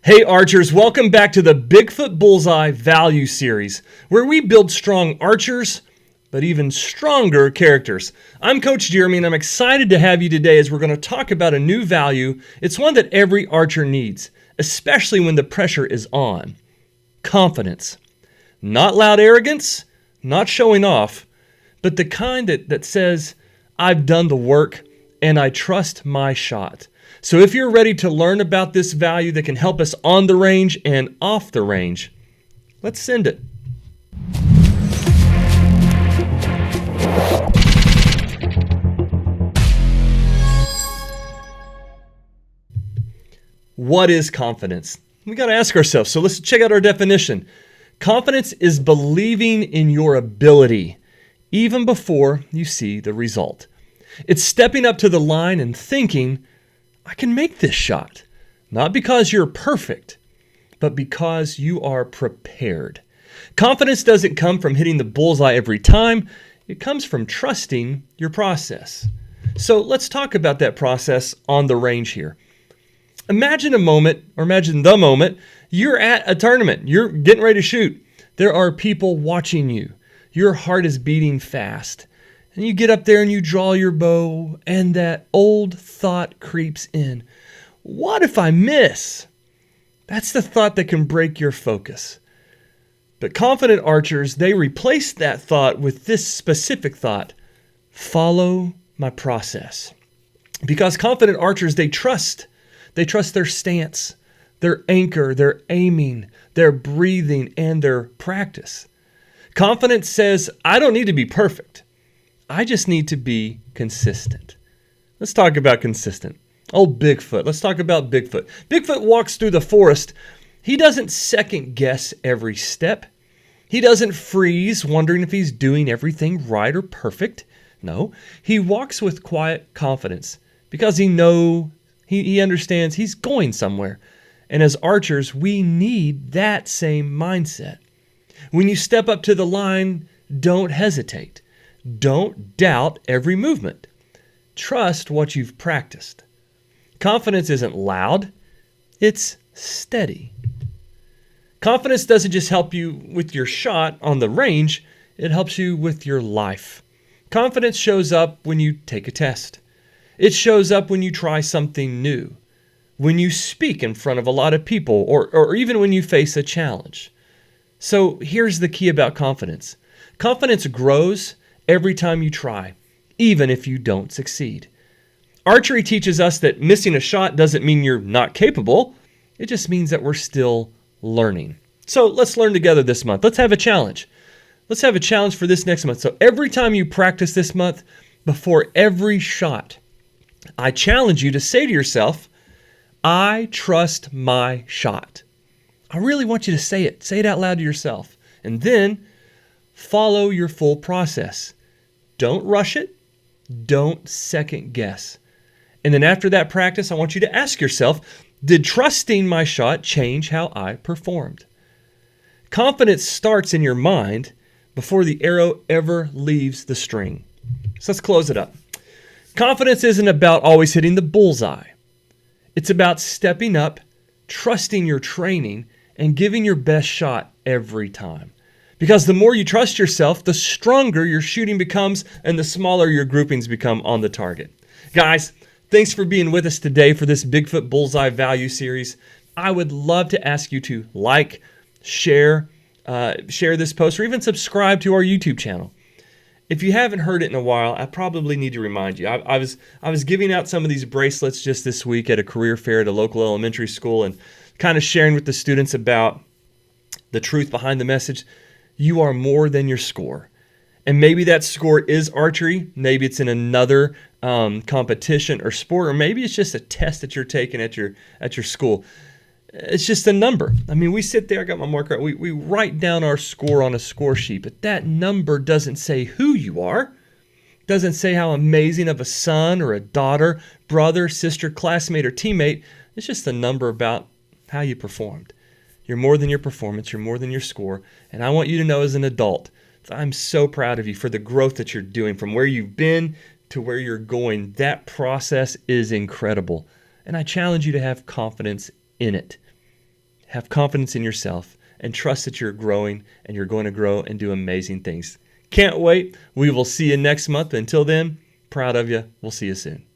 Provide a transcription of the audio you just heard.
Hey archers, welcome back to the Bigfoot Bullseye Value Series, where we build strong archers, but even stronger characters. I'm Coach Jeremy, and I'm excited to have you today as we're going to talk about a new value. It's one that every archer needs, especially when the pressure is on. Confidence. Not loud arrogance, not showing off, but the kind that says, I've done the work and I trust my shot. So if you're ready to learn about this value that can help us on the range and off the range, let's send it. What is confidence? We got to ask ourselves. So let's check out our definition. Confidence is believing in your ability even before you see the result. It's stepping up to the line and thinking, I can make this shot. Not because you're perfect, but because you are prepared. Confidence doesn't come from hitting the bullseye every time. It comes from trusting your process. So let's talk about that process on the range here. Imagine the moment you're at a tournament. You're getting ready to shoot. There are people watching you. Your heart is beating fast. And you get up there and you draw your bow, and that old thought creeps in. What if I miss? That's the thought that can break your focus. But confident archers, they replace that thought with this specific thought. Follow my process. Because confident archers, they trust their stance, their anchor, their aiming, their breathing, and their practice. Confidence says, I don't need to be perfect. I just need to be consistent. Let's talk about consistent. Old Bigfoot. Let's talk about Bigfoot. Bigfoot walks through the forest. He doesn't second guess every step. He doesn't freeze wondering if he's doing everything right or perfect. No, he walks with quiet confidence because he understands he's going somewhere. And as archers, we need that same mindset. When you step up to the line, don't hesitate. Don't doubt every movement. Trust what you've practiced. Confidence isn't loud, it's steady. Confidence doesn't just help you with your shot on the range, it helps you with your life. Confidence shows up when you take a test. It shows up when you try something new, when you speak in front of a lot of people, or even when you face a challenge. So here's the key about confidence. Confidence grows every time you try, even if you don't succeed. Archery teaches us that missing a shot doesn't mean you're not capable. It just means that we're still learning. So let's learn together this month. Let's have a challenge. Let's have a challenge for this next month. So every time you practice this month, before every shot, I challenge you to say to yourself, I trust my shot. I really want you to say it. Say it out loud to yourself. And then follow your full process. Don't rush it. Don't second guess. And then after that practice, I want you to ask yourself, did trusting my shot change how I performed? Confidence starts in your mind before the arrow ever leaves the string. So let's close it up. Confidence isn't about always hitting the bullseye. It's about stepping up, trusting your training, and giving your best shot every time. Because the more you trust yourself, the stronger your shooting becomes and the smaller your groupings become on the target. Guys, thanks for being with us today for this Bigfoot Bullseye Value Series. I would love to ask you to like, share this post, or even subscribe to our YouTube channel. If you haven't heard it in a while, I probably need to remind you. I was giving out some of these bracelets just this week at a career fair at a local elementary school and kind of sharing with the students about the truth behind the message. You are more than your score. And maybe that score is archery. Maybe it's in another competition or sport, or maybe it's just a test that you're taking at your school. It's just a number. I mean, we sit there, I got my marker out, we write down our score on a score sheet, but that number doesn't say who you are. Doesn't say how amazing of a son or a daughter, brother, sister, classmate, or teammate. It's just a number about how you performed. You're more than your performance. You're more than your score. And I want you to know as an adult, I'm so proud of you for the growth that you're doing from where you've been to where you're going. That process is incredible. And I challenge you to have confidence in it. have confidence in yourself, and trust that you're growing and you're going to grow and do amazing things. Can't wait. We will see you next month. Until then, proud of you. We'll see you soon.